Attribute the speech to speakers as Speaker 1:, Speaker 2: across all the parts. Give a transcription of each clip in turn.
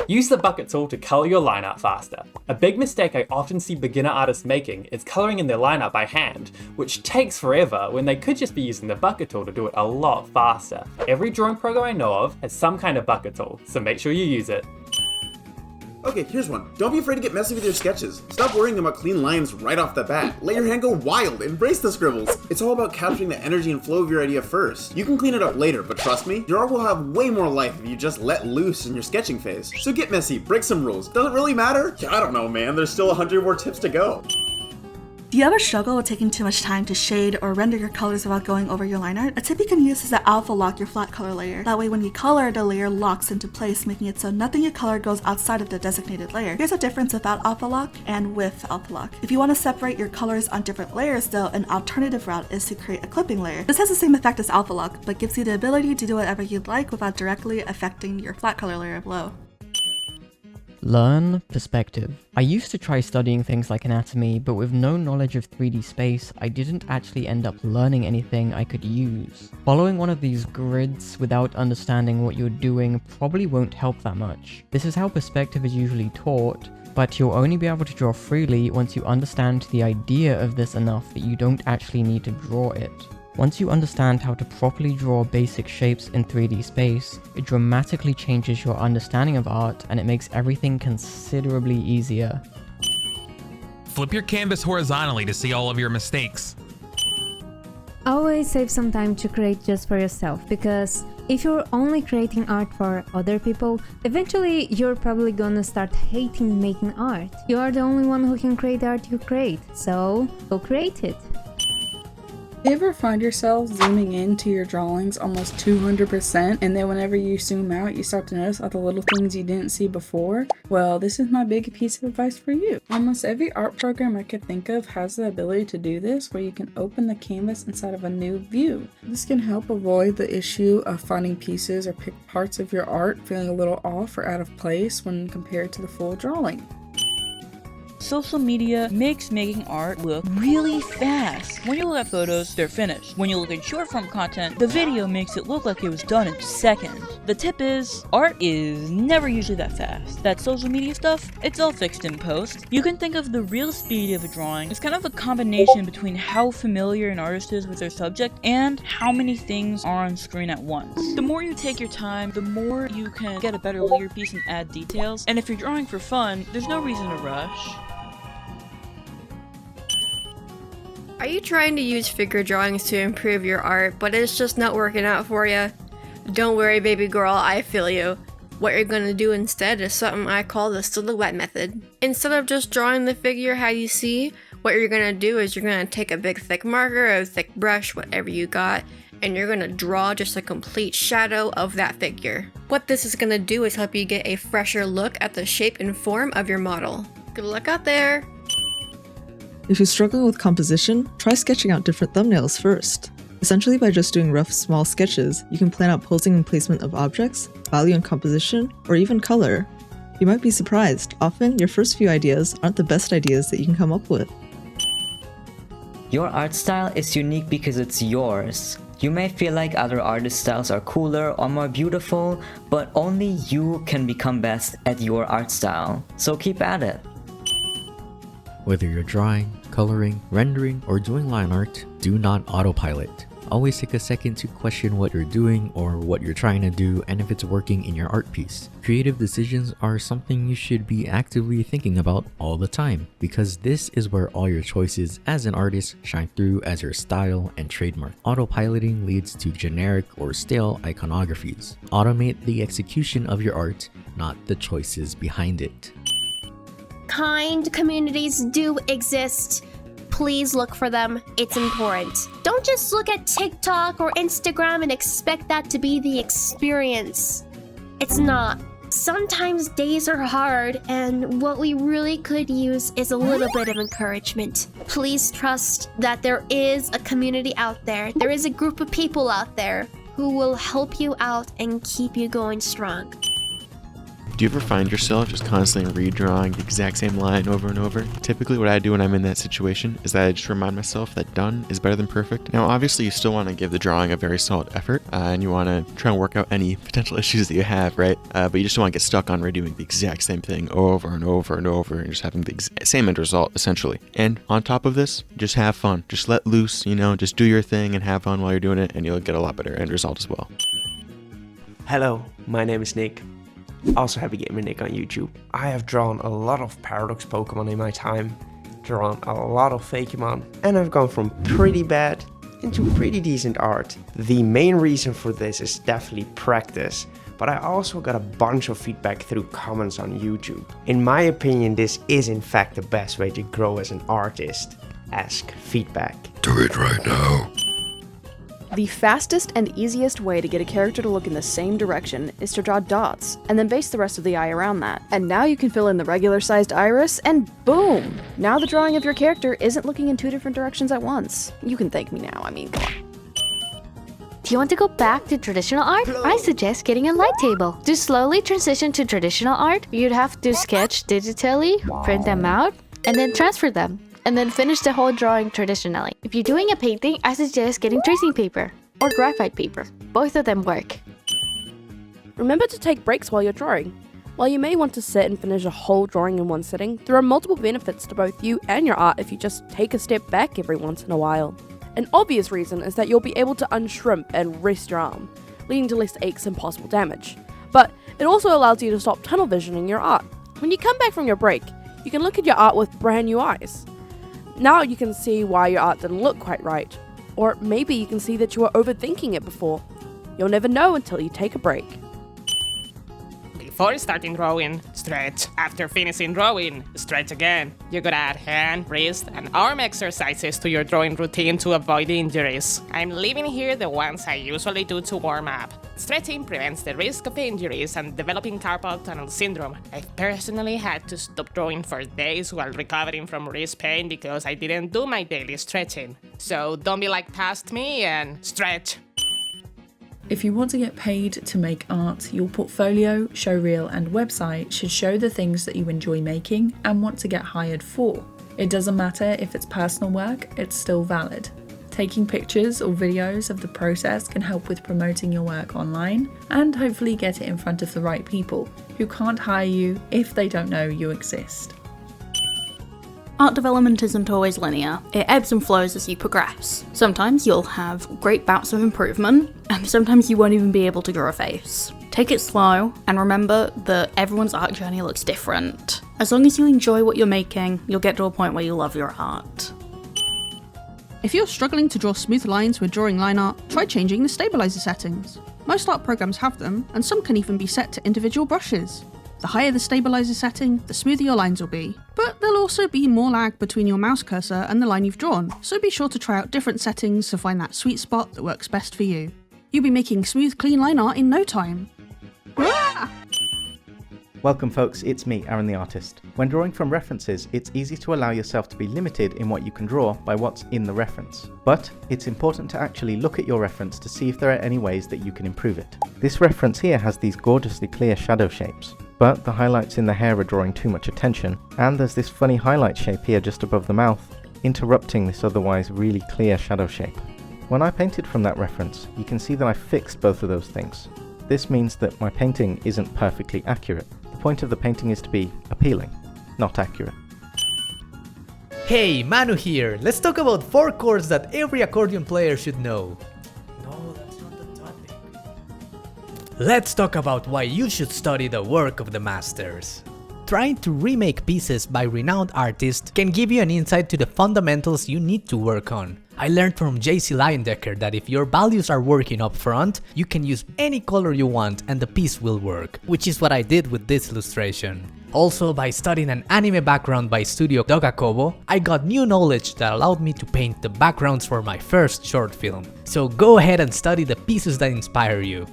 Speaker 1: Use the bucket tool to colour your line art faster. A big mistake I often see beginner artists making is colouring in their line art by hand, which takes forever when they could just be using the bucket tool to do it a lot faster. Every drawing program I know of has some kind of bucket tool, so make sure you use it.
Speaker 2: Okay, here's one. Don't be afraid to get messy with your sketches. Stop worrying about clean lines right off the bat. Let your hand go wild. Embrace the scribbles. It's all about capturing the energy and flow of your idea first. You can clean it up later, but trust me, your art will have way more life if you just let loose in your sketching phase. So get messy, break some rules. Does it really matter? Yeah, I don't know, man. There's still 100 more tips to go.
Speaker 3: Do you ever struggle with taking too much time to shade or render your colors without going over your line art? A tip you can use is to alpha lock your flat color layer. That way when you color, the layer locks into place, making it so nothing you color goes outside of the designated layer. Here's a difference without alpha lock and with alpha lock. If you want to separate your colors on different layers though, an alternative route is to create a clipping layer. This has the same effect as alpha lock, but gives you the ability to do whatever you'd like without directly affecting your flat color layer below.
Speaker 4: Learn perspective. I used to try studying things like anatomy, but with no knowledge of 3D space, I didn't actually end up learning anything I could use. Following one of these grids without understanding what you're doing probably won't help that much. This is how perspective is usually taught, but you'll only be able to draw freely once you understand the idea of this enough that you don't actually need to draw it. Once you understand how to properly draw basic shapes in 3D space, it dramatically changes your understanding of art and it makes everything considerably easier.
Speaker 5: Flip your canvas horizontally to see all of your mistakes.
Speaker 6: Always save some time to create just for yourself, because if you're only creating art for other people, eventually you're probably gonna start hating making art. You are the only one who can create the art you create, so go create it.
Speaker 7: You ever find yourself zooming into your drawings almost 200% and then whenever you zoom out you start to notice all the little things you didn't see before? Well, this is my big piece of advice for you. Almost every art program I could think of has the ability to do this, where you can open the canvas inside of a new view. This can help avoid the issue of finding pieces or pick parts of your art feeling a little off or out of place when compared to the full drawing.
Speaker 8: Social media makes making art look really fast. When you look at photos, they're finished. When you look at short form content, the video makes it look like it was done in seconds. The tip is, art is never usually that fast. That social media stuff, it's all fixed in post. You can think of the real speed of a drawing as kind of a combination between how familiar an artist is with their subject and how many things are on screen at once. The more you take your time, the more you can get a better layer piece and add details. And if you're drawing for fun, there's no reason to rush.
Speaker 9: Are you trying to use figure drawings to improve your art, but it's just not working out for you? Don't worry, baby girl, I feel you. What you're gonna do instead is something I call the silhouette method. Instead of just drawing the figure how you see, what you're gonna do is you're gonna take a big thick marker, a thick brush, whatever you got, and you're gonna draw just a complete shadow of that figure. What this is gonna do is help you get a fresher look at the shape and form of your model. Good luck out there!
Speaker 10: If you're struggling with composition, try sketching out different thumbnails first. Essentially, by just doing rough, small sketches, you can plan out posing and placement of objects, value and composition, or even color. You might be surprised, often your first few ideas aren't the best ideas that you can come up with.
Speaker 11: Your art style is unique because it's yours. You may feel like other artist styles are cooler or more beautiful, but only you can become best at your art style, so keep at it.
Speaker 12: Whether you're drawing, coloring, rendering, or doing line art, do not autopilot. Always take a second to question what you're doing or what you're trying to do and if it's working in your art piece. Creative decisions are something you should be actively thinking about all the time, because this is where all your choices as an artist shine through as your style and trademark. Autopiloting leads to generic or stale iconographies. Automate the execution of your art, not the choices behind it.
Speaker 13: Kind communities do exist. Please look for them. It's important. Don't just look at TikTok or Instagram and expect that to be the experience. It's not. Sometimes days are hard, and what we really could use is a little bit of encouragement. Please trust that there is a community out there. There is a group of people out there who will help you out and keep you going strong.
Speaker 14: Do you ever find yourself just constantly redrawing the exact same line over and over? Typically what I do when I'm in that situation is that I just remind myself that done is better than perfect. Now obviously you still want to give the drawing a very solid effort, and you want to try and work out any potential issues that you have, right? But you just don't want to get stuck on redoing the exact same thing over and over and over and just having the same end result essentially. And on top of this, just have fun. Just let loose, just do your thing and have fun while you're doing it, and you'll get a lot better end result as well.
Speaker 15: Hello, my name is Nick. Also Happy Gamer Nick on YouTube. I have drawn a lot of Paradox Pokemon in my time, drawn a lot of Fakemon, and I've gone from pretty bad into pretty decent art. The main reason for this is definitely practice, but I also got a bunch of feedback through comments on YouTube. In my opinion, this is in fact the best way to grow as an artist. Ask feedback.
Speaker 16: Do it right now.
Speaker 17: The fastest and easiest way to get a character to look in the same direction is to draw dots, and then base the rest of the eye around that. And now you can fill in the regular-sized iris, and boom! Now the drawing of your character isn't looking in 2 different directions at once. You can thank me now, come on.
Speaker 18: Do you want to go back to traditional art? I suggest getting a light table. To slowly transition to traditional art, you'd have to sketch digitally, print them out, and then transfer them, and then finish the whole drawing traditionally. If you're doing a painting, I suggest getting tracing paper or graphite paper. Both of them work.
Speaker 19: Remember to take breaks while you're drawing. While you may want to sit and finish a whole drawing in one sitting, there are multiple benefits to both you and your art if you just take a step back every once in a while. An obvious reason is that you'll be able to unshrimp and rest your arm, leading to less aches and possible damage. But it also allows you to stop tunnel visioning your art. When you come back from your break, you can look at your art with brand new eyes. Now you can see why your art didn't look quite right. Or maybe you can see that you were overthinking it before. You'll never know until you take a break.
Speaker 20: Before starting drawing, stretch. After finishing drawing, stretch again. You could add hand, wrist, and arm exercises to your drawing routine to avoid injuries. I'm leaving here the ones I usually do to warm up. Stretching prevents the risk of injuries and developing carpal tunnel syndrome. I've personally had to stop drawing for days while recovering from wrist pain because I didn't do my daily stretching. So don't be like past me and stretch.
Speaker 7: If you want to get paid to make art, your portfolio, showreel, and website should show the things that you enjoy making and want to get hired for. It doesn't matter if it's personal work, it's still valid. Taking pictures or videos of the process can help with promoting your work online and hopefully get it in front of the right people who can't hire you if they don't know you exist.
Speaker 21: Art development isn't always linear. It ebbs and flows as you progress. Sometimes you'll have great bouts of improvement, and sometimes you won't even be able to draw a face. Take it slow, and remember that everyone's art journey looks different. As long as you enjoy what you're making, you'll get to a point where you love your art.
Speaker 22: If you're struggling to draw smooth lines with drawing line art, try changing the stabilizer settings. Most art programs have them, and some can even be set to individual brushes. The higher the stabilizer setting, the smoother your lines will be. But there'll also be more lag between your mouse cursor and the line you've drawn, so be sure to try out different settings to find that sweet spot that works best for you. You'll be making smooth, clean line art in no time.
Speaker 23: Welcome folks, it's me, Aaron the Artist. When drawing from references, it's easy to allow yourself to be limited in what you can draw by what's in the reference. But it's important to actually look at your reference to see if there are any ways that you can improve it. This reference here has these gorgeously clear shadow shapes, but the highlights in the hair are drawing too much attention, and there's this funny highlight shape here just above the mouth, interrupting this otherwise really clear shadow shape. When I painted from that reference, you can see that I fixed both of those things. This means that my painting isn't perfectly accurate. The point of the painting is to be appealing, not accurate.
Speaker 24: Hey, Manu here! Let's talk about 4 chords that every accordion player should know.
Speaker 25: No, that's not the topic.
Speaker 24: Let's talk about why you should study the work of the masters. Trying to remake pieces by renowned artists can give you an insight to the fundamentals you need to work on. I learned from JC Leyendecker that if your values are working up front, you can use any color you want and the piece will work, which is what I did with this illustration. Also, by studying an anime background by Studio Dogakobo, I got new knowledge that allowed me to paint the backgrounds for my first short film. So go ahead and study the pieces that inspire you.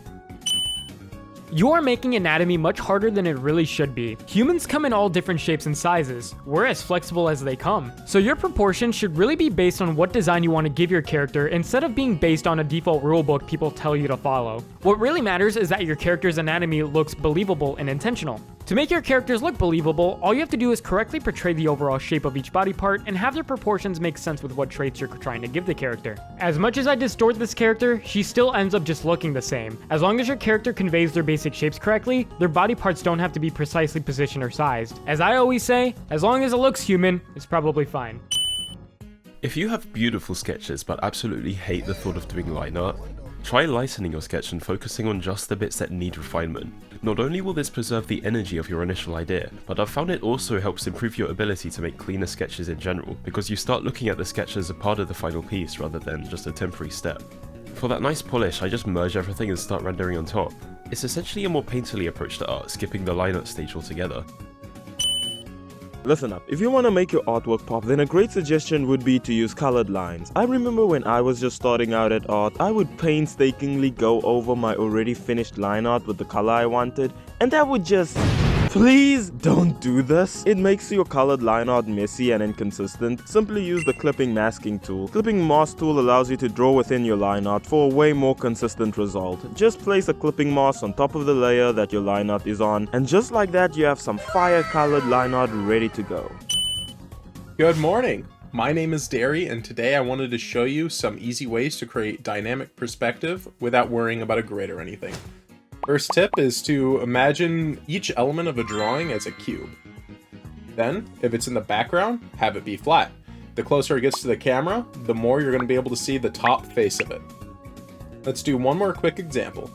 Speaker 26: You are making anatomy much harder than it really should be. Humans come in all different shapes and sizes. We're as flexible as they come. So your proportions should really be based on what design you want to give your character instead of being based on a default rulebook people tell you to follow. What really matters is that your character's anatomy looks believable and intentional. To make your characters look believable, all you have to do is correctly portray the overall shape of each body part and have their proportions make sense with what traits you're trying to give the character. As much as I distort this character, she still ends up just looking the same. As long as your character conveys their basic shapes correctly, their body parts don't have to be precisely positioned or sized. As I always say, as long as it looks human, it's probably fine.
Speaker 1: If you have beautiful sketches but absolutely hate the thought of doing line art, try lightening your sketch and focusing on just the bits that need refinement. Not only will this preserve the energy of your initial idea, but I've found it also helps improve your ability to make cleaner sketches in general, because you start looking at the sketch as a part of the final piece rather than just a temporary step. For that nice polish, I just merge everything and start rendering on top. It's essentially a more painterly approach to art, skipping the line art stage altogether.
Speaker 2: Listen up, if you want to make your artwork pop, then a great suggestion would be to use colored lines. I remember when I was just starting out at art, I would painstakingly go over my already finished line art with the color I wanted, and that would just... Please don't do this. It makes your colored line art messy and inconsistent. Simply use the clipping masking tool. Clipping mask tool allows you to draw within your line art for a way more consistent result. Just place a clipping mask on top of the layer that your line art is on, and just like that you have some fire colored line art ready to go.
Speaker 3: Good morning. My name is Derry, and today I wanted to show you some easy ways to create dynamic perspective without worrying about a grid or anything. First tip is to imagine each element of a drawing as a cube. Then, if it's in the background, have it be flat. The closer it gets to the camera, the more you're going to be able to see the top face of it. Let's do one more quick example.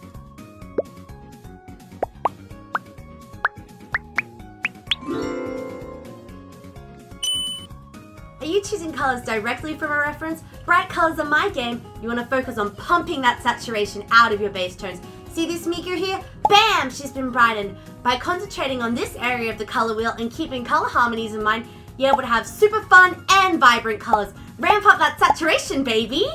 Speaker 4: Are you choosing colors directly from a reference? Bright colors are my game. You want to focus on pumping that saturation out of your base tones. See this meeker here? Bam! She's been brightened. By concentrating on this area of the color wheel and keeping color harmonies in mind, you're able to have super fun and vibrant colors. Ramp up that saturation, baby!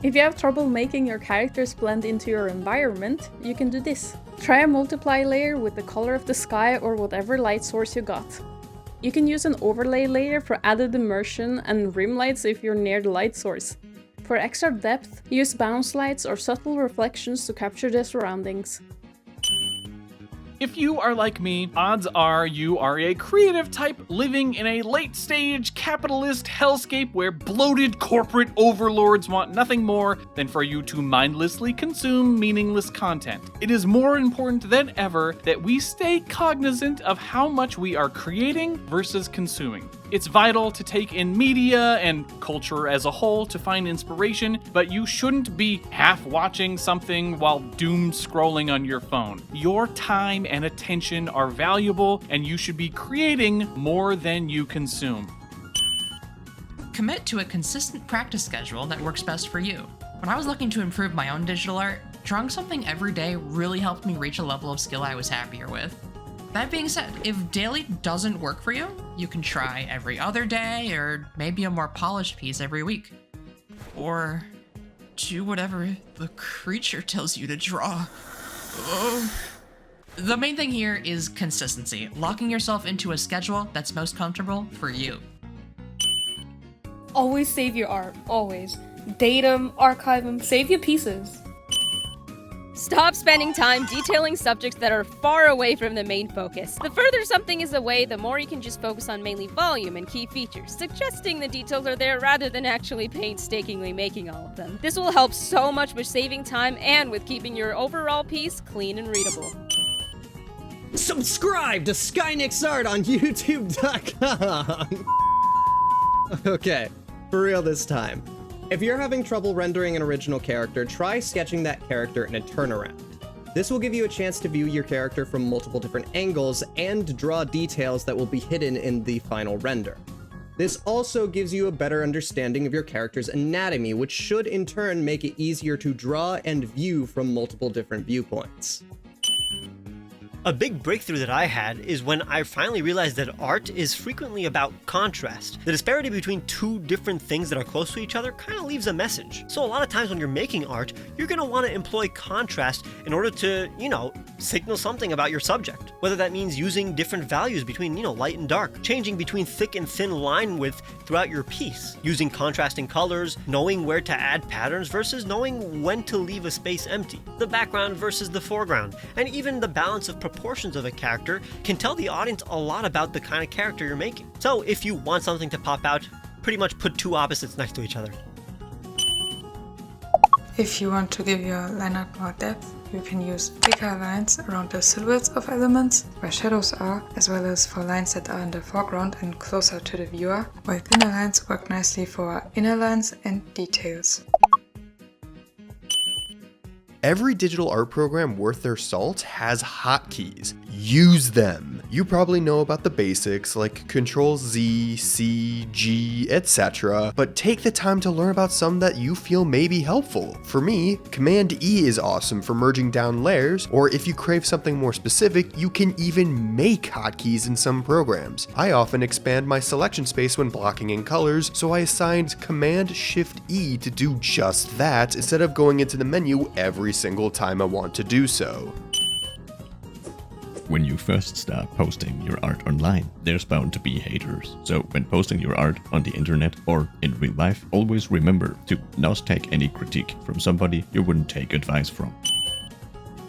Speaker 7: If you have trouble making your characters blend into your environment, you can do this. Try a multiply layer with the color of the sky or whatever light source you got. You can use an overlay layer for added immersion and rim lights if you're near the light source. For extra depth, use bounce lights or subtle reflections to capture the surroundings.
Speaker 5: If you are like me, odds are you are a creative type living in a late-stage capitalist hellscape where bloated corporate overlords want nothing more than for you to mindlessly consume meaningless content. It is more important than ever that we stay cognizant of how much we are creating versus consuming. It's vital to take in media and culture as a whole to find inspiration, but you shouldn't be half watching something while doom scrolling on your phone. Your time and attention are valuable, and you should be creating more than you consume.
Speaker 16: Commit to a consistent practice schedule that works best for you. When I was looking to improve my own digital art, drawing something every day really helped me reach a level of skill I was happier with. That being said, if daily doesn't work for you, you can try every other day or maybe a more polished piece every week. Or do whatever the creature tells you to draw. The main thing here is consistency, locking yourself into a schedule that's most comfortable for you.
Speaker 27: Always save your art, always. Date them, archive them, save your pieces.
Speaker 28: Stop spending time detailing subjects that are far away from the main focus. The further something is away, the more you can just focus on mainly volume and key features, suggesting the details are there rather than actually painstakingly making all of them. This will help so much with saving time and with keeping your overall piece clean and readable.
Speaker 29: Subscribe to SkyNixArt on YouTube.com. Okay, for real this time. If you're having trouble rendering an original character, try sketching that character in a turnaround. This will give you a chance to view your character from multiple different angles and draw details that will be hidden in the final render. This also gives you a better understanding of your character's anatomy, which should in turn make it easier to draw and view from multiple different viewpoints.
Speaker 30: A big breakthrough that I had is when I finally realized that art is frequently about contrast. The disparity between two different things that are close to each other kind of leaves a message. So a lot of times when you're making art, you're going to want to employ contrast in order to, signal something about your subject. Whether that means using different values between, light and dark, changing between thick and thin line width throughout your piece, using contrasting colors, knowing where to add patterns versus knowing when to leave a space empty, the background versus the foreground, and even the balance of proportions of a character can tell the audience a lot about the kind of character you're making. So if you want something to pop out, pretty much put two opposites next to each other.
Speaker 6: If you want to give your line art more depth, you can use thicker lines around the silhouettes of elements where shadows are, as well as for lines that are in the foreground and closer to the viewer, while thinner lines work nicely for inner lines and details.
Speaker 8: Every digital art program worth their salt has hotkeys. Use them. You probably know about the basics like Ctrl-Z, C, G, etc., but take the time to learn about some that you feel may be helpful. For me, Command-E is awesome for merging down layers, or if you crave something more specific, you can even make hotkeys in some programs. I often expand my selection space when blocking in colors, so I assigned Command-Shift-E to do just that instead of going into the menu every single time I want to do so.
Speaker 9: When you first start posting your art online, there's bound to be haters. So when posting your art on the internet or in real life, always remember to not take any critique from somebody you wouldn't take advice from.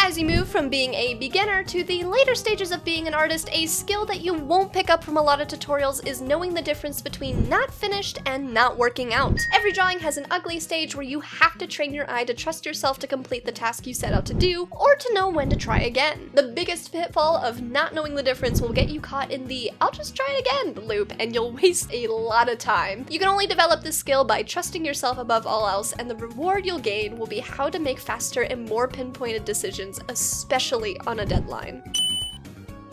Speaker 10: As you move from being a beginner to the later stages of being an artist, a skill that you won't pick up from a lot of tutorials is knowing the difference between not finished and not working out. Every drawing has an ugly stage where you have to train your eye to trust yourself to complete the task you set out to do, or to know when to try again. The biggest pitfall of not knowing the difference will get you caught in the "I'll just try it again" loop, and you'll waste a lot of time. You can only develop this skill by trusting yourself above all else, and the reward you'll gain will be how to make faster and more pinpointed decisions, especially on a deadline.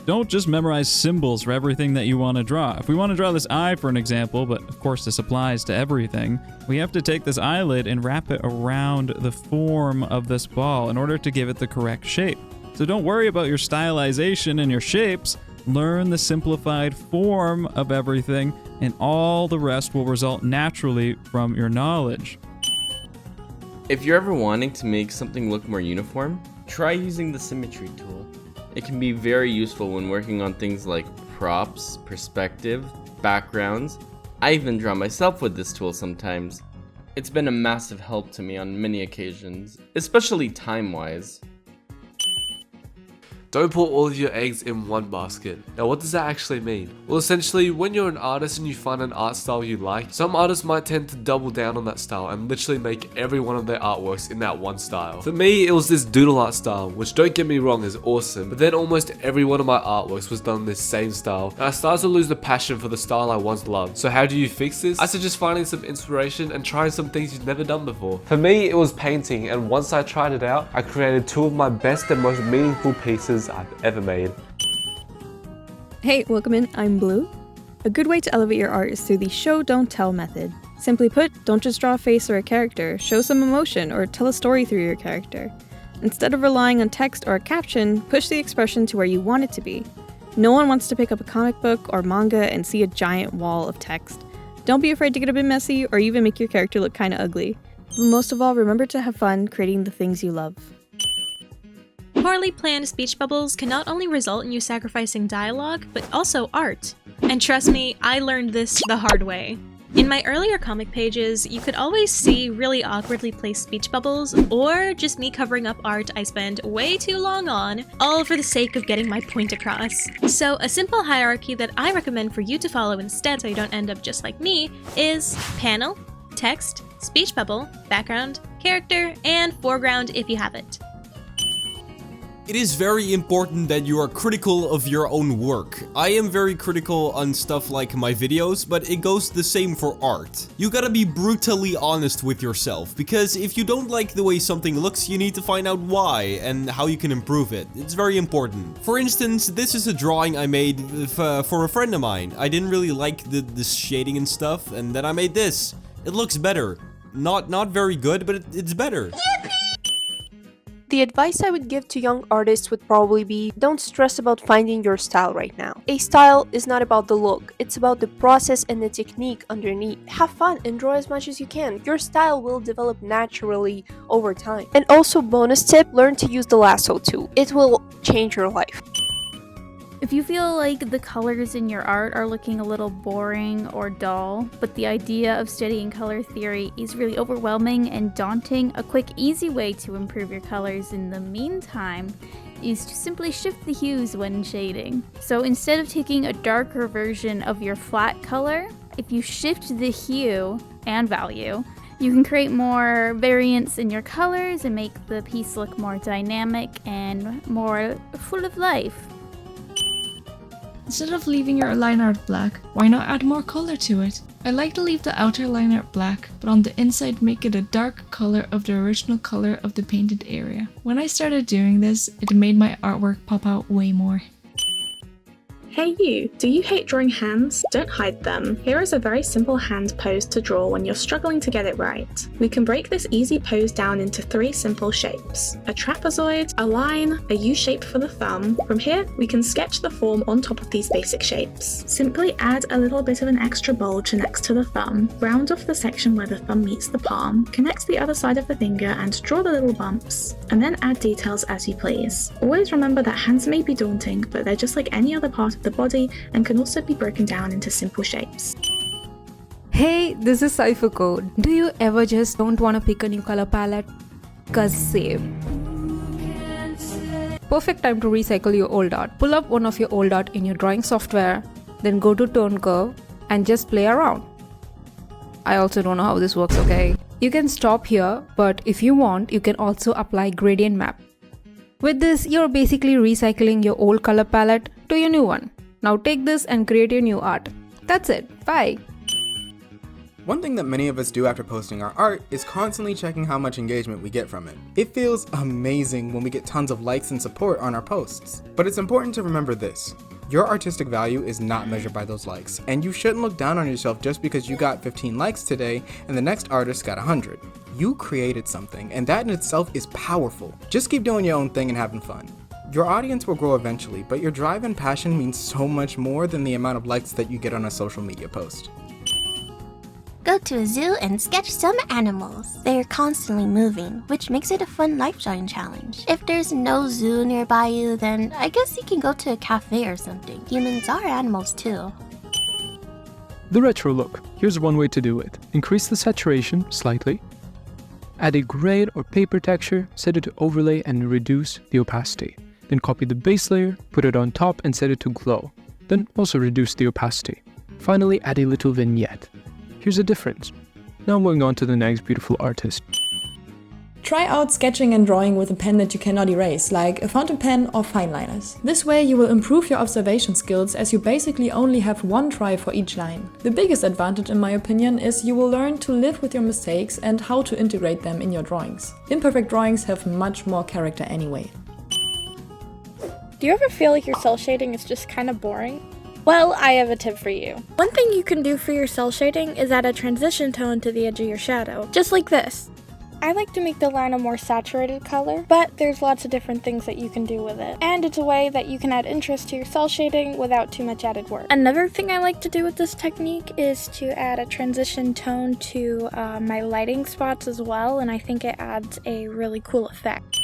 Speaker 11: Don't just memorize symbols for everything that you want to draw. If we want to draw this eye, for an example, but of course this applies to everything, we have to take this eyelid and wrap it around the form of this ball in order to give it the correct shape. So don't worry about your stylization and your shapes. Learn the simplified form of everything, and all the rest will result naturally from your knowledge.
Speaker 12: If you're ever wanting to make something look more uniform, try using the symmetry tool. It can be very useful when working on things like props, perspective, backgrounds. I even draw myself with this tool sometimes. It's been a massive help to me on many occasions, especially time-wise.
Speaker 13: Don't put all of your eggs in one basket. Now what does that actually mean? Well, essentially, when you're an artist and you find an art style you like, some artists might tend to double down on that style and literally make every one of their artworks in that one style. For me, it was this doodle art style, which, don't get me wrong, is awesome, but then almost every one of my artworks was done in this same style, and I started to lose the passion for the style I once loved. So how do you fix this? I suggest finding some inspiration and trying some things you've never done before. For me, it was painting, and once I tried it out, I created two of my best and most meaningful pieces I've ever made.
Speaker 14: Hey, welcome in, I'm Blue. A good way to elevate your art is through the show don't tell method. Simply put, don't just draw a face or a character, show some emotion or tell a story through your character. Instead of relying on text or a caption, push the expression to where you want it to be. No one wants to pick up a comic book or manga and see a giant wall of text. Don't be afraid to get a bit messy or even make your character look kinda ugly. But most of all, remember to have fun creating the things you love.
Speaker 15: Poorly planned speech bubbles can not only result in you sacrificing dialogue, but also art. And trust me, I learned this the hard way. In my earlier comic pages, you could always see really awkwardly placed speech bubbles, or just me covering up art I spent way too long on, all for the sake of getting my point across. So a simple hierarchy that I recommend for you to follow instead so you don't end up just like me is panel, text, speech bubble, background, character, and foreground if you have it.
Speaker 17: It is very important that you are critical of your own work. I am very critical on stuff like my videos, but it goes the same for art. You gotta be brutally honest with yourself, because if you don't like the way something looks, you need to find out why and how you can improve it. It's very important. For instance, this is a drawing I made for a friend of mine. I didn't really like the shading and stuff, and then I made this. It looks better. Not very good, but it's better.
Speaker 19: The advice I would give to young artists would probably be, don't stress about finding your style right now. A style is not about the look, it's about the process and the technique underneath. Have fun and draw as much as you can. Your style will develop naturally over time. And also, bonus tip, learn to use the lasso tool. It will change your life.
Speaker 31: If you feel like the colors in your art are looking a little boring or dull, but the idea of studying color theory is really overwhelming and daunting, a quick, easy way to improve your colors in the meantime is to simply shift the hues when shading. So instead of taking a darker version of your flat color, if you shift the hue and value, you can create more variance in your colors and make the piece look more dynamic and more full of life.
Speaker 1: Instead of leaving your line art black, why not add more color to it? I like to leave the outer line art black, but on the inside make it a dark color of the original color of the painted area. When I started doing this, it made my artwork pop out way more.
Speaker 2: Hey you! Do you hate drawing hands? Don't hide them. Here is a very simple hand pose to draw when you're struggling to get it right. We can break this easy pose down into 3 simple shapes: a trapezoid, a line, a U shape for the thumb. From here, we can sketch the form on top of these basic shapes. Simply add a little bit of an extra bulge next to the thumb, round off the section where the thumb meets the palm, connect the other side of the finger and draw the little bumps, and then add details as you please. Always remember that hands may be daunting, but they're just like any other part of the body and can also be broken down into simple shapes.
Speaker 3: Hey, this is Cypher Code. Do you ever just don't want to pick a new color palette? Cause save. Perfect time to recycle your old art. Pull up one of your old art in your drawing software, then go to Tone Curve and just play around. I also don't know how this works, okay? You can stop here, but if you want, you can also apply gradient map. With this, you're basically recycling your old color palette to your new one. Now take this and create your new art. That's it. Bye.
Speaker 18: One thing that many of us do after posting our art is constantly checking how much engagement we get from it. It feels amazing when we get tons of likes and support on our posts. But it's important to remember this. Your artistic value is not measured by those likes, and you shouldn't look down on yourself just because you got 15 likes today and the next artist got 100. You created something, and that in itself is powerful. Just keep doing your own thing and having fun. Your audience will grow eventually, but your drive and passion means so much more than the amount of likes that you get on a social media post.
Speaker 20: Go to a zoo and sketch some animals. They are constantly moving, which makes it a fun life drawing challenge. If there's no zoo nearby you, then I guess you can go to a cafe or something. Humans are animals too.
Speaker 21: The retro look. Here's one way to do it. Increase the saturation slightly. Add a gray or paper texture, set it to overlay and reduce the opacity. Then copy the base layer, put it on top and set it to glow. Then also reduce the opacity. Finally, add a little vignette. Here's the difference. Now moving on to the next beautiful artist.
Speaker 22: Try out sketching and drawing with a pen that you cannot erase, like a fountain pen or fine liners. This way you will improve your observation skills, as you basically only have one try for each line. The biggest advantage, in my opinion, is you will learn to live with your mistakes and how to integrate them in your drawings. Imperfect drawings have much more character anyway.
Speaker 27: Do you ever feel like your cell shading is just kind of boring? Well, I have a tip for you. One thing you can do for your cell shading is add a transition tone to the edge of your shadow, just like this. I like to make the line a more saturated color, but there's lots of different things that you can do with it. And it's a way that you can add interest to your cell shading without too much added work. Another thing I like to do with this technique is to add a transition tone to my lighting spots as well, and I think it adds a really cool effect.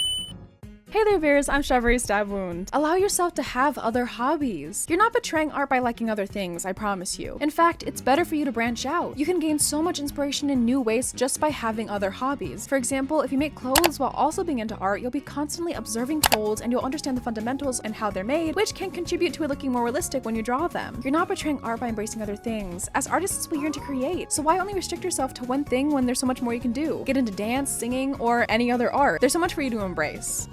Speaker 23: Hey there, Bears, I'm Strawberry Stab Wound. Allow yourself to have other hobbies. You're not betraying art by liking other things, I promise you. In fact, it's better for you to branch out. You can gain so much inspiration in new ways just by having other hobbies. For example, if you make clothes while also being into art, you'll be constantly observing folds and you'll understand the fundamentals and how they're made, which can contribute to it looking more realistic when you draw them. You're not betraying art by embracing other things. As artists, we yearn to create, so why only restrict yourself to one thing when there's so much more you can do? Get into dance, singing, or any other art. There's so much for you to embrace.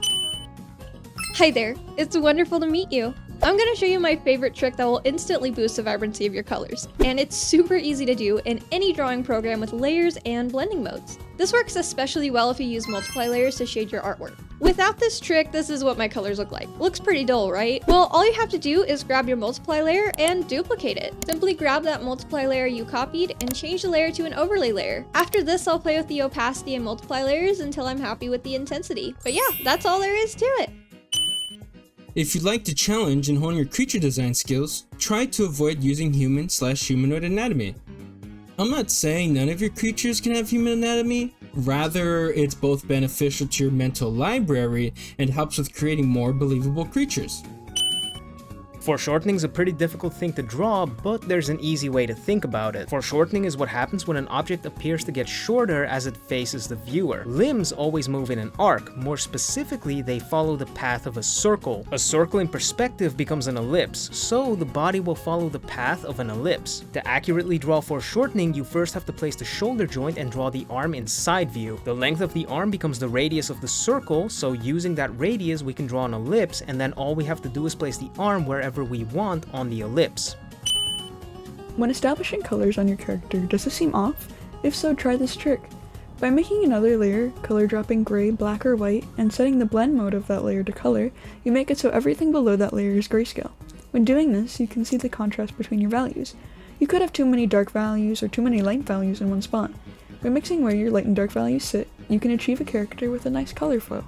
Speaker 10: Hi there, it's wonderful to meet you. I'm going to show you my favorite trick that will instantly boost the vibrancy of your colors. And it's super easy to do in any drawing program with layers and blending modes. This works especially well if you use multiply layers to shade your artwork. Without this trick, this is what my colors look like. Looks pretty dull, right? Well, all you have to do is grab your multiply layer and duplicate it. Simply grab that multiply layer you copied and change the layer to an overlay layer. After this, I'll play with the opacity and multiply layers until I'm happy with the intensity. But yeah, that's all there is to it.
Speaker 24: If you'd like to challenge and hone your creature design skills, try to avoid using human/humanoid anatomy. I'm not saying none of your creatures can have human anatomy, rather it's both beneficial to your mental library and helps with creating more believable creatures.
Speaker 4: Foreshortening is a pretty difficult thing to draw, but there's an easy way to think about it. Foreshortening is what happens when an object appears to get shorter as it faces the viewer. Limbs always move in an arc. More specifically, they follow the path of a circle. A circle in perspective becomes an ellipse, so the body will follow the path of an ellipse. To accurately draw foreshortening, you first have to place the shoulder joint and draw the arm in side view. The length of the arm becomes the radius of the circle, so using that radius we can draw an ellipse, and then all we have to do is place the arm wherever we want on the ellipse.
Speaker 5: When establishing colors on your character, does this seem off? If so, try this trick. By making another layer, color dropping gray, black, or white, and setting the blend mode of that layer to color, you make it so everything below that layer is grayscale. When doing this, you can see the contrast between your values. You could have too many dark values or too many light values in one spot. By mixing where your light and dark values sit, you can achieve a character with a nice color flow.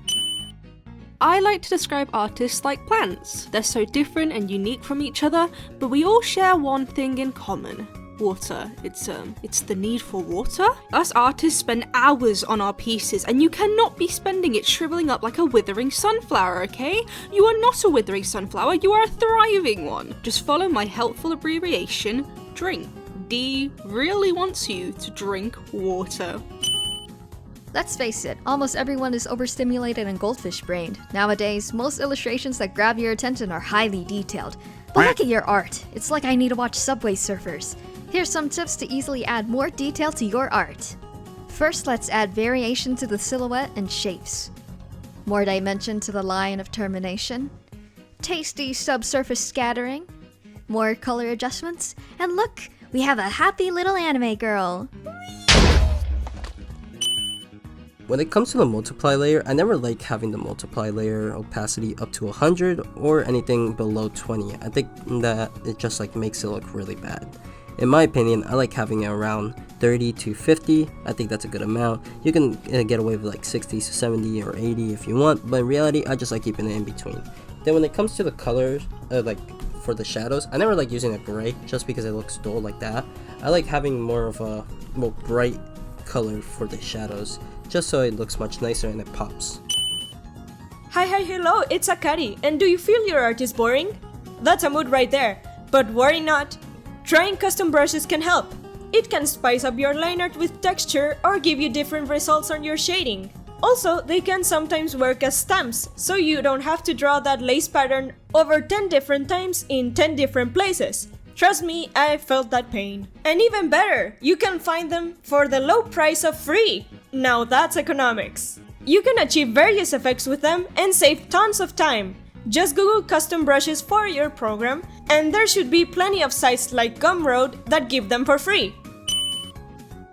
Speaker 6: I like to describe artists like plants. They're so different and unique from each other, but we all share one thing in common. Water. It's the need for water. Us artists spend hours on our pieces, and you cannot be spending it shriveling up like a withering sunflower, okay? You are not a withering sunflower, you are a thriving one. Just follow my helpful abbreviation, DRINK. D really wants you to drink water.
Speaker 31: Let's face it, almost everyone is overstimulated and goldfish-brained. Nowadays, most illustrations that grab your attention are highly detailed. But look at your art. It's like I need to watch Subway Surfers. Here's some tips to easily add more detail to your art. First, let's add variation to the silhouette and shapes. More dimension to the line of termination. Tasty subsurface scattering. More color adjustments. And look, we have a happy little anime girl.
Speaker 7: When it comes to the multiply layer, I never like having the multiply layer opacity up to 100 or anything below 20. I think that it just makes it look really bad. In my opinion, I like having it around 30 to 50. I think that's a good amount. You can get away with 60 to 70 or 80 if you want, but in reality, I just like keeping it in between. Then when it comes to the colors, for the shadows, I never like using a gray just because it looks dull like that. I like having more of a more bright color for the shadows, just so it looks much nicer and it pops.
Speaker 8: Hi, hello, it's Akari, and do you feel your art is boring? That's a mood right there, but worry not. Trying custom brushes can help. It can spice up your line art with texture or give you different results on your shading. Also, they can sometimes work as stamps, so you don't have to draw that lace pattern over 10 different times in 10 different places. Trust me, I felt that pain. And even better, you can find them for the low price of free. Now that's economics. You can achieve various effects with them and save tons of time. Just Google custom brushes for your program, and there should be plenty of sites like Gumroad that give them for free.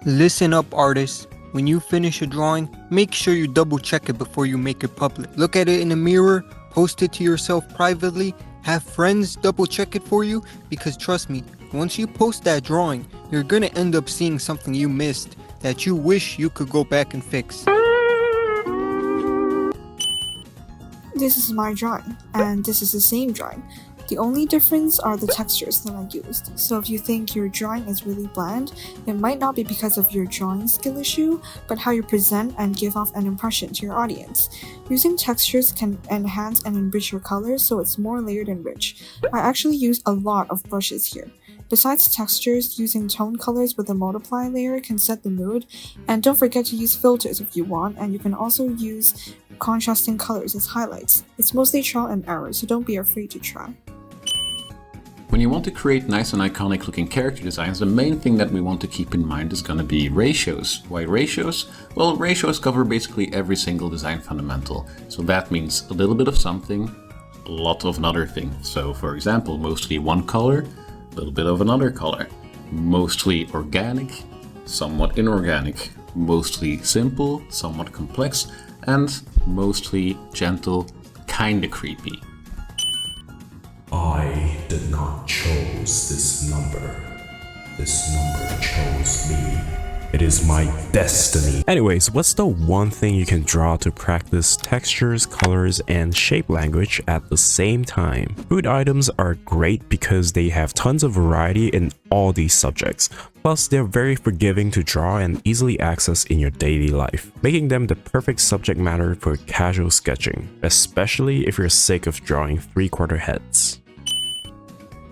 Speaker 16: Listen up, artists. When you finish a drawing, make sure you double check it before you make it public. Look at it in a mirror, post it to yourself privately, have friends double check it for you, because trust me, once you post that drawing, you're gonna end up seeing something you missed that you wish you could go back and fix.
Speaker 25: This is my drawing, and this is the same drawing. The only difference are the textures that I used. So if you think your drawing is really bland, it might not be because of your drawing skill issue, but how you present and give off an impression to your audience. Using textures can enhance and enrich your colors so it's more layered and rich. I actually use a lot of brushes here. Besides textures, using tone colors with a multiply layer can set the mood, and don't forget to use filters if you want, and you can also use contrasting colors as highlights. It's mostly trial and error, so don't be afraid to try.
Speaker 26: When you want to create nice and iconic looking character designs, the main thing that we want to keep in mind is going to be ratios. Why ratios? Well, ratios cover basically every single design fundamental. So that means a little bit of something, a lot of another thing. So for example, mostly one color, a little bit of another color. Mostly organic, somewhat inorganic. Mostly simple, somewhat complex. And mostly gentle, kinda creepy.
Speaker 28: I did not choose this number. This number chose me. It is my destiny.
Speaker 29: Anyways, what's the one thing you can draw to practice textures, colors, and shape language at the same time? Food items are great because they have tons of variety in all these subjects. Plus, they're very forgiving to draw and easily access in your daily life, making them the perfect subject matter for casual sketching, especially if you're sick of drawing 3/4 heads.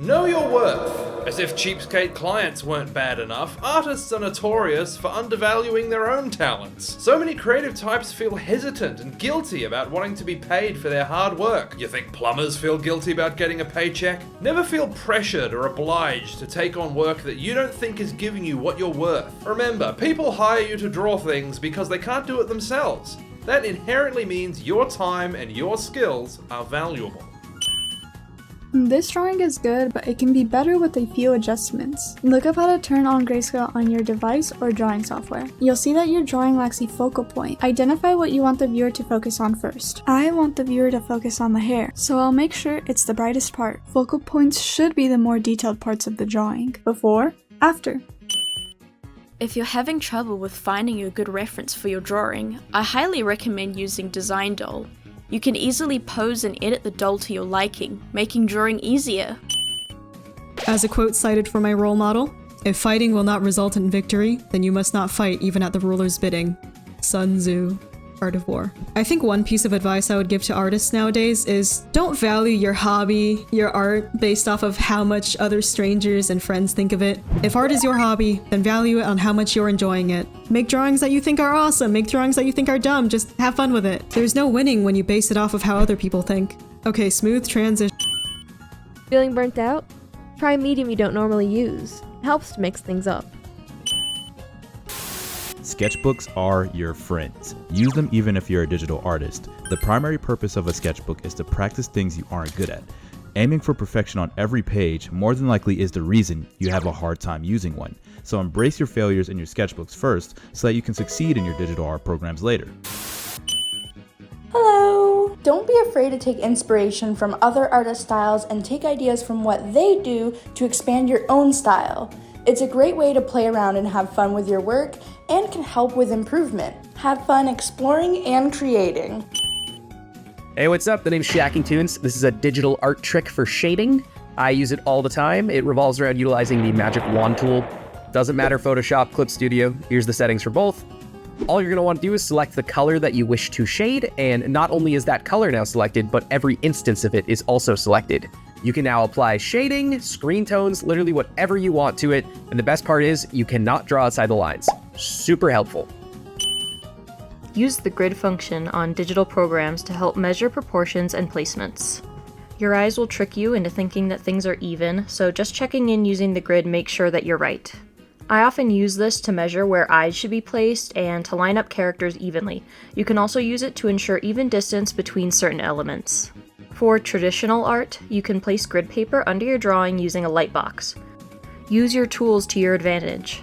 Speaker 1: Know your worth. As if cheapskate clients weren't bad enough, artists are notorious for undervaluing their own talents. So many creative types feel hesitant and guilty about wanting to be paid for their hard work. You think plumbers feel guilty about getting a paycheck? Never feel pressured or obliged to take on work that you don't think is giving you what you're worth. Remember, people hire you to draw things because they can't do it themselves. That inherently means your time and your skills are valuable.
Speaker 2: This drawing is good, but it can be better with a few adjustments. Look up how to turn on grayscale on your device or drawing software. You'll see that your drawing lacks a focal point. Identify what you want the viewer to focus on first. I want the viewer to focus on the hair, so I'll make sure it's the brightest part. Focal points should be the more detailed parts of the drawing. Before, after.
Speaker 9: If you're having trouble with finding a good reference for your drawing, I highly recommend using Design Doll. You can easily pose and edit the doll to your liking, making drawing easier.
Speaker 11: As a quote cited for my role model, "If fighting will not result in victory, then you must not fight even at the ruler's bidding." Sun Tzu, Art of War. I think one piece of advice I would give to artists nowadays is don't value your hobby, your art, based off of how much other strangers and friends think of it. If art is your hobby, then value it on how much you're enjoying it. Make drawings that you think are awesome, make drawings that you think are dumb, just have fun with it. There's no winning when you base it off of how other people think. Okay, smooth transition.
Speaker 12: Feeling burnt out? Try a medium you don't normally use. It helps to mix things up.
Speaker 13: Sketchbooks are your friends. Use them even if you're a digital artist. The primary purpose of a sketchbook is to practice things you aren't good at. Aiming for perfection on every page more than likely is the reason you have a hard time using one. So embrace your failures in your sketchbooks first so that you can succeed in your digital art programs later.
Speaker 14: Hello! Don't be afraid to take inspiration from other artist styles and take ideas from what they do to expand your own style. It's a great way to play around and have fun with your work and can help with improvement. Have fun exploring and creating.
Speaker 15: Hey, what's up? The name's Shacking Tunes. This is a digital art trick for shading. I use it all the time. It revolves around utilizing the magic wand tool. Doesn't matter Photoshop, Clip Studio. Here's the settings for both. All you're going to want to do is select the color that you wish to shade, and not only is that color now selected, but every instance of it is also selected. You can now apply shading, screen tones, literally whatever you want to it, and the best part is you cannot draw outside the lines. Super helpful.
Speaker 17: Use the grid function on digital programs to help measure proportions and placements. Your eyes will trick you into thinking that things are even, so just checking in using the grid makes sure that you're right. I often use this to measure where eyes should be placed and to line up characters evenly. You can also use it to ensure even distance between certain elements. For traditional art, you can place grid paper under your drawing using a light box. Use your tools to your advantage.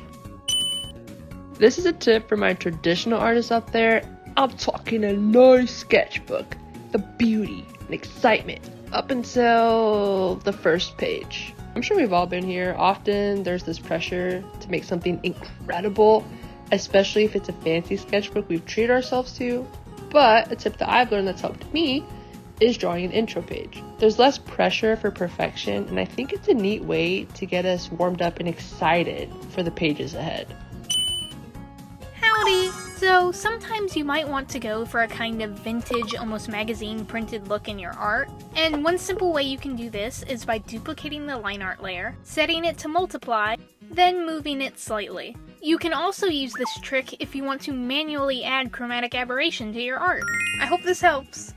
Speaker 19: This is a tip for my traditional artists out there. I'm talking a nice sketchbook. The beauty and excitement up until the first page. I'm sure we've all been here. Often there's this pressure to make something incredible, especially if it's a fancy sketchbook we've treated ourselves to. But a tip that I've learned that's helped me is drawing an intro page. There's less pressure for perfection, and I think it's a neat way to get us warmed up and excited for the pages ahead.
Speaker 30: Howdy! So sometimes you might want to go for a kind of vintage, almost magazine printed look in your art. And one simple way you can do this is by duplicating the line art layer, setting it to multiply, then moving it slightly. You can also use this trick if you want to manually add chromatic aberration to your art. I hope this helps.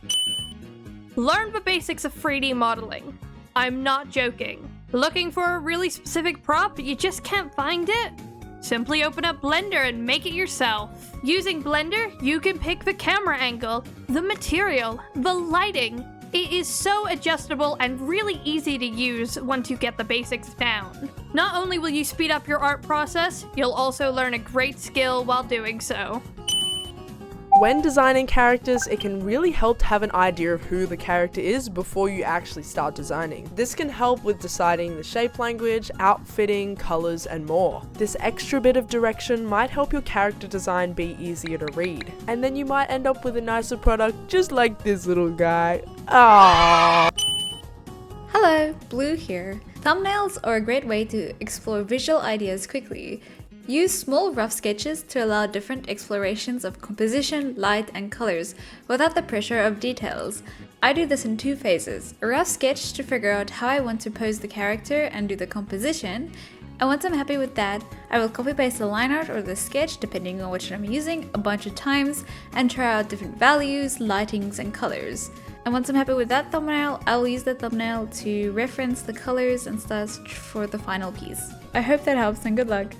Speaker 32: Learn the basics of 3D modeling. I'm not joking. Looking for a really specific prop but you just can't find it? Simply open up Blender and make it yourself. Using Blender, you can pick the camera angle, the material, the lighting. It is so adjustable and really easy to use once you get the basics down. Not only will you speed up your art process, you'll also learn a great skill while doing so.
Speaker 33: When designing characters, it can really help to have an idea of who the character is before you actually start designing. This can help with deciding the shape language, outfitting, colors, and more. This extra bit of direction might help your character design be easier to read. And then you might end up with a nicer product just like this little guy. Aww.
Speaker 34: Hello, Blue here. Thumbnails are a great way to explore visual ideas quickly. Use small rough sketches to allow different explorations of composition, light, and colors without the pressure of details. I do this in 2 phases. A rough sketch to figure out how I want to pose the character and do the composition, and once I'm happy with that, I will copy paste the line art or the sketch, depending on which I'm using, a bunch of times and try out different values, lightings, and colors. And once I'm happy with that thumbnail, I will use that thumbnail to reference the colors and such for the final piece. I hope that helps and good luck.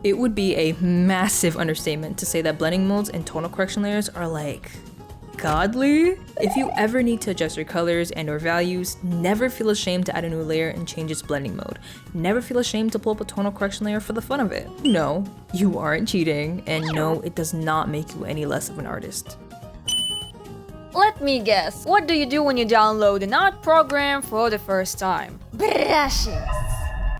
Speaker 3: It would be a massive understatement to say that blending modes and tonal correction layers are like godly. If you ever need to adjust your colors and or values, never feel ashamed to add a new layer and change its blending mode. Never feel ashamed to pull up a tonal correction layer for the fun of it. No, you aren't cheating, and no, it does not make you any less of an artist.
Speaker 4: Let me guess, what do you do when you download an art program for the first time? Brushes!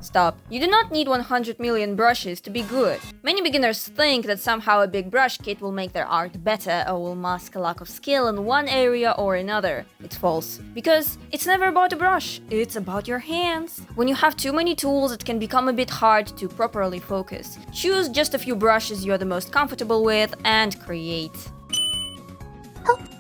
Speaker 4: Stop. You do not need 100 million brushes to be good. Many beginners think that somehow a big brush kit will make their art better or will mask a lack of skill in one area or another. It's false. Because it's never about a brush, it's about your hands. When you have too many tools, it can become a bit hard to properly focus. Choose just a few brushes you're the most comfortable with and create.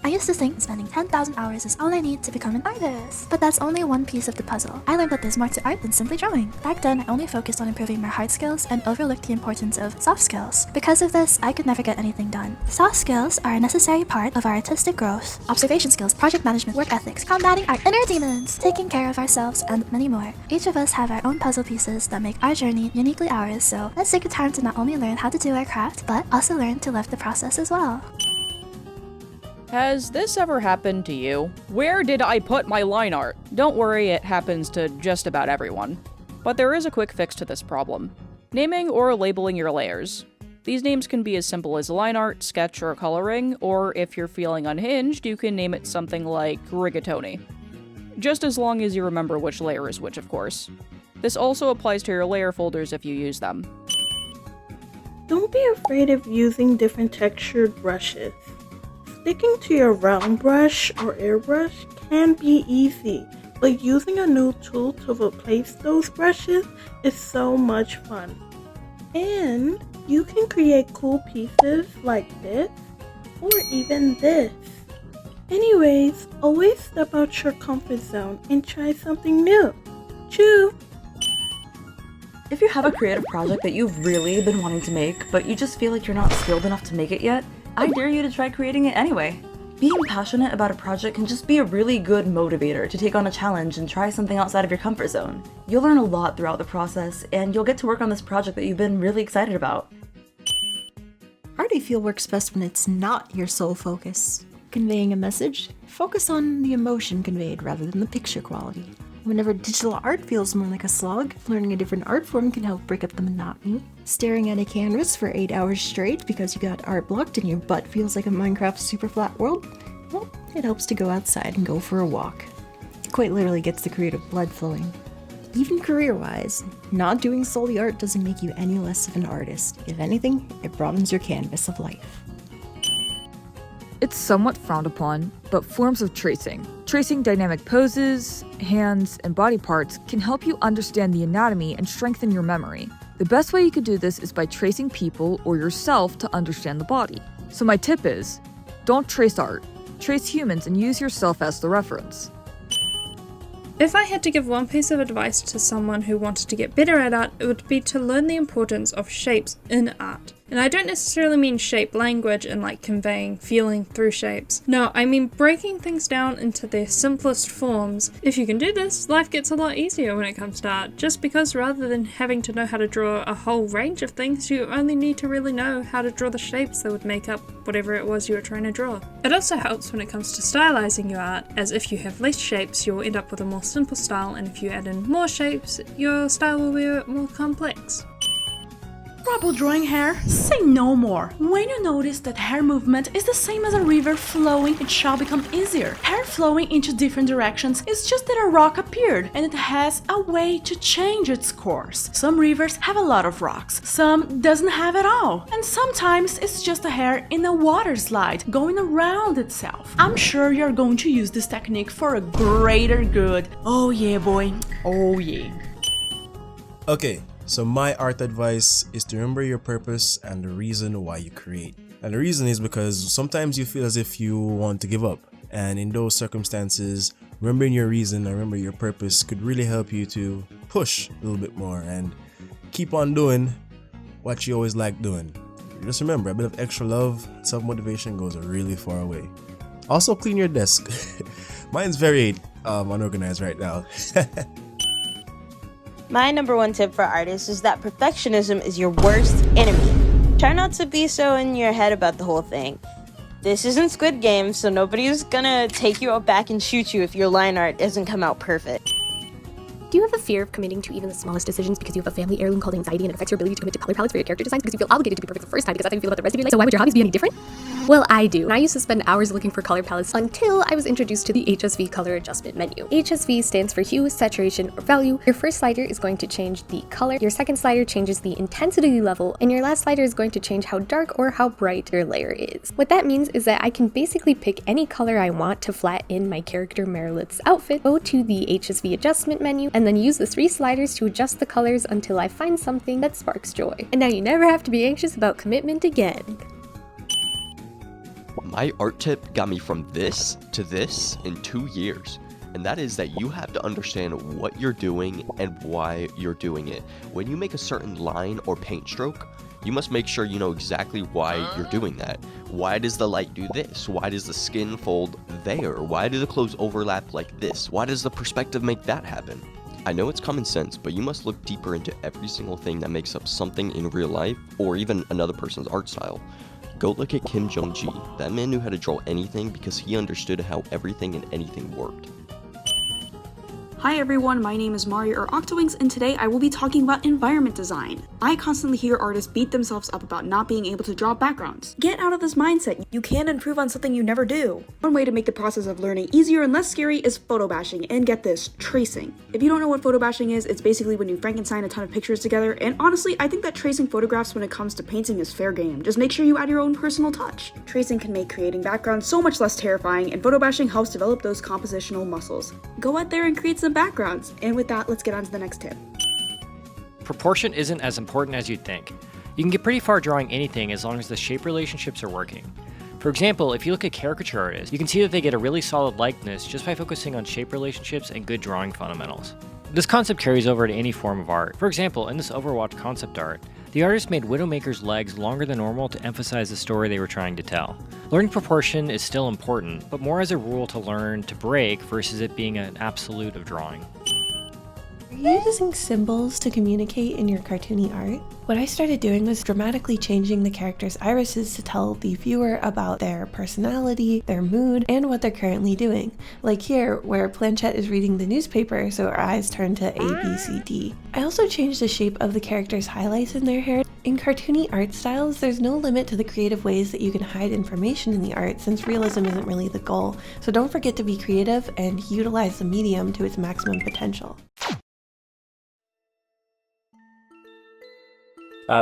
Speaker 5: I used to think spending 10,000 hours is all I need to become an artist. But that's only one piece of the puzzle. I learned that there's more to art than simply drawing. Back then, I only focused on improving my hard skills and overlooked the importance of soft skills. Because of this, I could never get anything done. Soft skills are a necessary part of our artistic growth. Observation skills, project management, work ethics, combating our inner demons, taking care of ourselves, and many more. Each of us have our own puzzle pieces that make our journey uniquely ours, so let's take the time to not only learn how to do our craft, but also learn to love the process as well.
Speaker 6: Has this ever happened to you? Where did I put my line art? Don't worry, it happens to just about everyone. But there is a quick fix to this problem. Naming or labeling your layers. These names can be as simple as line art, sketch, or coloring, or if you're feeling unhinged, you can name it something like rigatoni. Just as long as you remember which layer is which, of course. This also applies to your layer folders if you use them.
Speaker 7: Don't be afraid of using different textured brushes. Sticking to your round brush or airbrush can be easy, but using a new tool to replace those brushes is so much fun. And you can create cool pieces like this, or even this. Anyways, always step out your comfort zone and try something new. Choo!
Speaker 10: If you have a creative project that you've really been wanting to make, but you just feel like you're not skilled enough to make it yet, I dare you to try creating it anyway. Being passionate about a project can just be a really good motivator to take on a challenge and try something outside of your comfort zone. You'll learn a lot throughout the process, and you'll get to work on this project that you've been really excited about.
Speaker 18: How do you feel works best when it's not your sole focus? Conveying a message? Focus on the emotion conveyed rather than the picture quality. Whenever digital art feels more like a slog, learning a different art form can help break up the monotony. Staring at a canvas for 8 hours straight because you got art blocked and your butt feels like a Minecraft super flat world? Well, it helps to go outside and go for a walk. It quite literally gets the creative blood flowing. Even career-wise, not doing solely art doesn't make you any less of an artist. If anything, it broadens your canvas of life.
Speaker 20: It's somewhat frowned upon, but forms of tracing dynamic poses, hands, and body parts can help you understand the anatomy and strengthen your memory. The best way you could do this is by tracing people or yourself to understand the body. So my tip is, don't trace art, trace humans and use yourself as the reference.
Speaker 2: If I had to give one piece of advice to someone who wanted to get better at art, it would be to learn the importance of shapes in art. And I don't necessarily mean shape language and like conveying feeling through shapes. No, I mean breaking things down into their simplest forms. If you can do this, life gets a lot easier when it comes to art, just because rather than having to know how to draw a whole range of things, you only need to really know how to draw the shapes that would make up whatever it was you were trying to draw. It also helps when it comes to stylizing your art, as if you have less shapes, you'll end up with a more simple style, and if you add in more shapes, your style will be a bit more complex.
Speaker 21: Trouble drawing hair? Say no more. When you notice that hair movement is the same as a river flowing, it shall become easier. Hair flowing into different directions is just that a rock appeared and it has a way to change its course. Some rivers have a lot of rocks, some doesn't have at all, and sometimes it's just a hair in a water slide going around itself. I'm sure you're going to use this technique for a greater good. Oh yeah, boy. Oh yeah.
Speaker 22: Okay. So my art advice is to remember your purpose and the reason why you create. And the reason is because sometimes you feel as if you want to give up. And in those circumstances, remembering your reason and remember your purpose could really help you to push a little bit more and keep on doing what you always like doing. Just remember, a bit of extra love, self-motivation goes a really far away. Also, clean your desk. Mine's very unorganized right now.
Speaker 1: My number one tip for artists is that perfectionism is your worst enemy. Try not to be so in your head about the whole thing. This isn't Squid Game, so nobody's gonna take you out back and shoot you if your line art doesn't come out perfect.
Speaker 8: Do you have a fear of committing to even the smallest decisions because you have a family heirloom called anxiety and it affects your ability to commit to color palettes for your character designs because you feel obligated to be perfect the first time because that's how you feel about the rest of your life? So why would your hobbies be any different? Well, I do. And I used to spend hours looking for color palettes until I was introduced to the HSV color adjustment menu. HSV stands for hue, saturation, or value. Your first slider is going to change the color, your second slider changes the intensity level, and your last slider is going to change how dark or how bright your layer is. What that means is that I can basically pick any color I want to flatten my character Merilith's outfit, go to the HSV adjustment menu, and then use the 3 sliders to adjust the colors until I find something that sparks joy. And now you never have to be anxious about commitment again.
Speaker 9: My art tip got me from this to this in 2 years, and that is that you have to understand what you're doing and why you're doing it. When you make a certain line or paint stroke, you must make sure you know exactly why you're doing that. Why does the light do this? Why does the skin fold there? Why do the clothes overlap like this? Why does the perspective make that happen? I know it's common sense, but you must look deeper into every single thing that makes up something in real life or even another person's art style. Go look at Kim Jong-ji. That man knew how to draw anything because he understood how everything and anything worked.
Speaker 11: Hi everyone, my name is Mario or Octowings, and today I will be talking about environment design. I constantly hear artists beat themselves up about not being able to draw backgrounds. Get out of this mindset. You can improve on something you never do. One way to make the process of learning easier and less scary is photo bashing, and get this, tracing. If you don't know what photo bashing is, it's basically when you Frankenstein a ton of pictures together, and honestly, I think that tracing photographs when it comes to painting is fair game. Just make sure you add your own personal touch. Tracing can make creating backgrounds so much less terrifying, and photo bashing helps develop those compositional muscles. Go out there and create some backgrounds. And with that, let's get on to the next tip.
Speaker 12: Proportion isn't as important as you'd think. You can get pretty far drawing anything as long as the shape relationships are working. For example, if you look at caricature artists, you can see that they get a really solid likeness just by focusing on shape relationships and good drawing fundamentals. This concept carries over to any form of art. For example, in this Overwatch concept art, the artist made Widowmaker's legs longer than normal to emphasize the story they were trying to tell. Learning proportion is still important, but more as a rule to learn to break versus it being an absolute of drawing.
Speaker 16: Are you using symbols to communicate in your cartoony art? What I started doing was dramatically changing the characters' irises to tell the viewer about their personality, their mood, and what they're currently doing. Like here, where Planchette is reading the newspaper, so her eyes turn to A, B, C, D. I also changed the shape of the characters' highlights in their hair. In cartoony art styles, there's no limit to the creative ways that you can hide information in the art since realism isn't really the goal. So don't forget to be creative and utilize the medium to its maximum potential.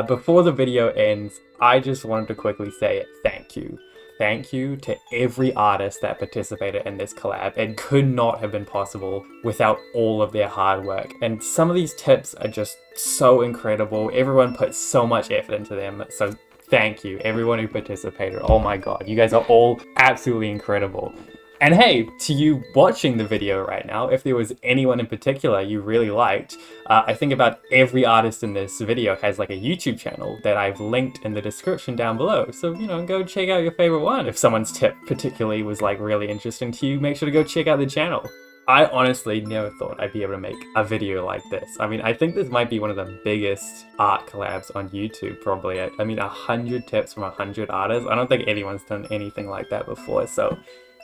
Speaker 23: Before the video ends, I just wanted to quickly say thank you. Thank you to every artist that participated in this collab. It could not have been possible without all of their hard work. And some of these tips are just so incredible. Everyone put so much effort into them. So thank you, everyone who participated. Oh my god, you guys are all absolutely incredible. And hey, to you watching the video right now, if there was anyone in particular you really liked, I think about every artist in this video has like a YouTube channel that I've linked in the description down below. So, you know, go check out your favorite one. If someone's tip particularly was like really interesting to you, make sure to go check out the channel. I honestly never thought I'd be able to make a video like this. I mean, I think this might be one of the biggest art collabs on YouTube, probably. I mean, 100 tips from 100 artists. I don't think anyone's done anything like that before, so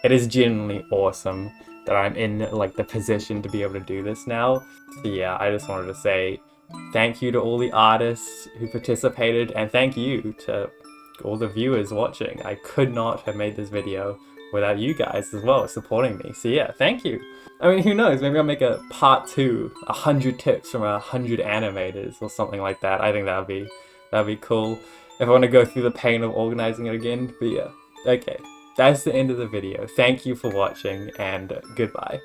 Speaker 23: it is genuinely awesome that I'm in like the position to be able to do this now. So yeah, I just wanted to say thank you to all the artists who participated, and thank you to all the viewers watching. I could not have made this video without you guys as well supporting me. So yeah, thank you. I mean, who knows, maybe I'll make a part 2, 100 tips from 100 animators or something like that. I think that'd be cool if I want to go through the pain of organizing it again. But yeah, okay. That's the end of the video. Thank you for watching, and goodbye.